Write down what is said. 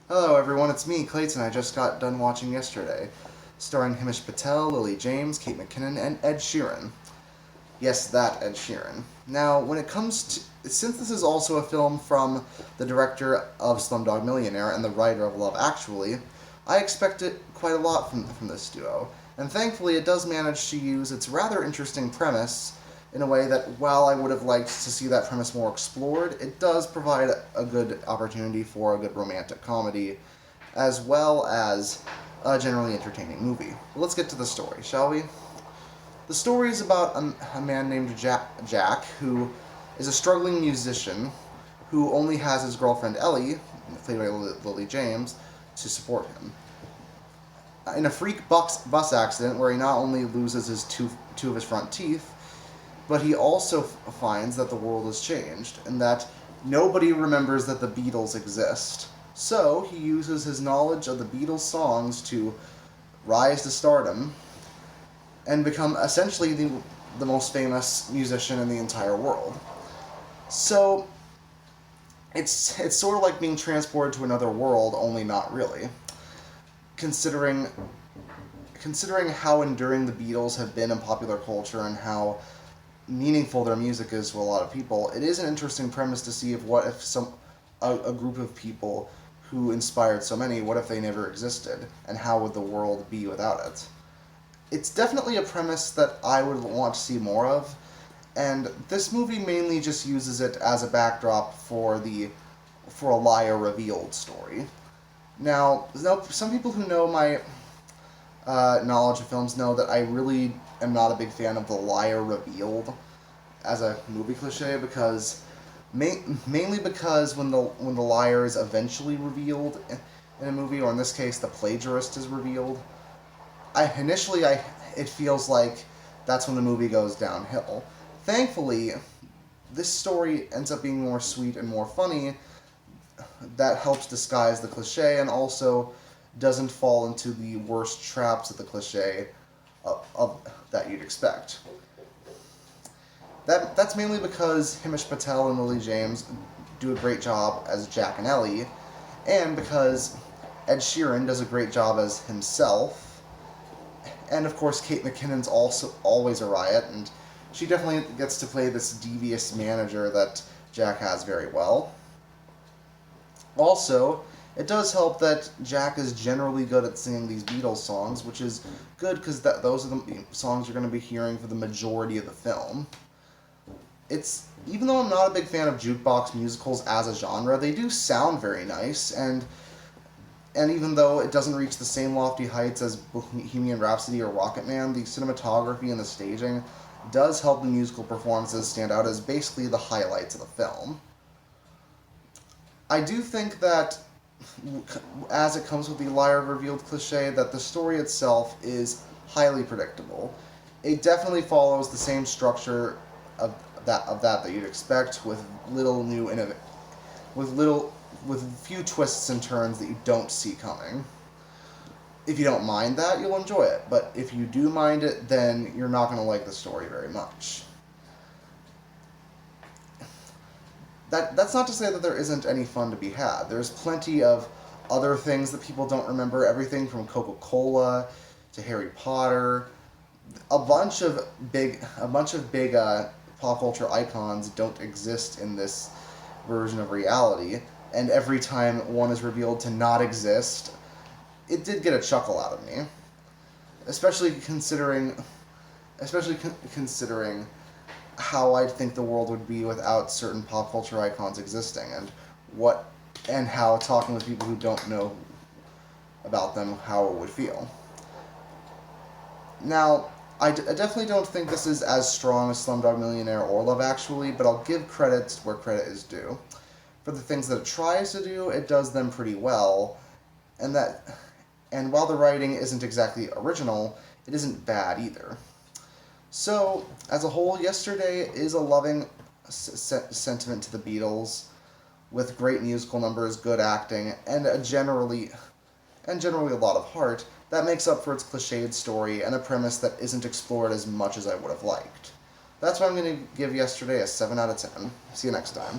Hello everyone, it's me, Clayton. I just got done watching Yesterday, starring Himesh Patel, Lily James, Kate McKinnon, and Ed Sheeran. Yes, that Ed Sheeran. Now, when it comes to... Since this is also a film from the director of Slumdog Millionaire and the writer of Love Actually, I expected quite a lot from this duo. And thankfully, it does manage to use its rather interesting premise in a way that, while I would have liked to see that premise more explored, it does provide a good opportunity for a good romantic comedy, as well as a generally entertaining movie. Let's get to the story, shall we? The story is about a man named Jack, who is a struggling musician who only has his girlfriend Ellie, played by Lily James, to support him. In a freak bus accident where he not only loses his two of his front teeth, but he also finds that the world has changed and that nobody remembers that the Beatles exist. So he uses his knowledge of the Beatles songs to rise to stardom and become essentially the most famous musician in the entire world. So it's sort of like being transported to another world, only not really. Considering how enduring the Beatles have been in popular culture and how meaningful their music is to a lot of people, it is an interesting premise to see if a group of people who inspired so many, what if they never existed, and how would the world be without it? It's definitely a premise that I would want to see more of, and this movie mainly just uses it as a backdrop for a liar revealed story. Now, some people who know my knowledge of films know that I really am not a big fan of the liar revealed as a movie cliche, because mainly because when the liar is eventually revealed in a movie, or in this case the plagiarist is revealed, it feels like that's when the movie goes downhill. Thankfully, this story ends up being more sweet and more funny. That helps disguise the cliche and also doesn't fall into the worst traps of the cliche that you'd expect. That's mainly because Himesh Patel and Lily James do a great job as Jack and Ellie, and because Ed Sheeran does a great job as himself, and of course Kate McKinnon's also always a riot, and she definitely gets to play this devious manager that Jack has very well. Also, it does help that Jack is generally good at singing these Beatles songs, which is good because those are the songs you're going to be hearing for the majority of the film. Even though I'm not a big fan of jukebox musicals as a genre, they do sound very nice, and even though it doesn't reach the same lofty heights as Bohemian Rhapsody or Rocketman, the cinematography and the staging does help the musical performances stand out as basically the highlights of the film. I do think that, as it comes with the liar revealed cliche, that the story itself is highly predictable. It definitely follows the same structure of that you'd expect, with with few twists and turns that you don't see coming. If you don't mind that, you'll enjoy it, but if you do mind it, then you're not going to like the story very much. That's not to say that there isn't any fun to be had. There's plenty of other things that people don't remember, everything from Coca-Cola to Harry Potter. A bunch of big pop culture icons don't exist in this version of reality, and every time one is revealed to not exist, it did get a chuckle out of me. Especially considering how I'd think the world would be without certain pop culture icons existing, and how talking with people who don't know about them, how it would feel. Now, I definitely don't think this is as strong as Slumdog Millionaire or Love Actually, but I'll give credit where credit is due. For the things that it tries to do, it does them pretty well, and while the writing isn't exactly original, it isn't bad either. So, as a whole, Yesterday is a loving sentiment to the Beatles, with great musical numbers, good acting, and generally a lot of heart that makes up for its cliched story and a premise that isn't explored as much as I would have liked. That's why I'm going to give Yesterday a 7 out of 10. See you next time.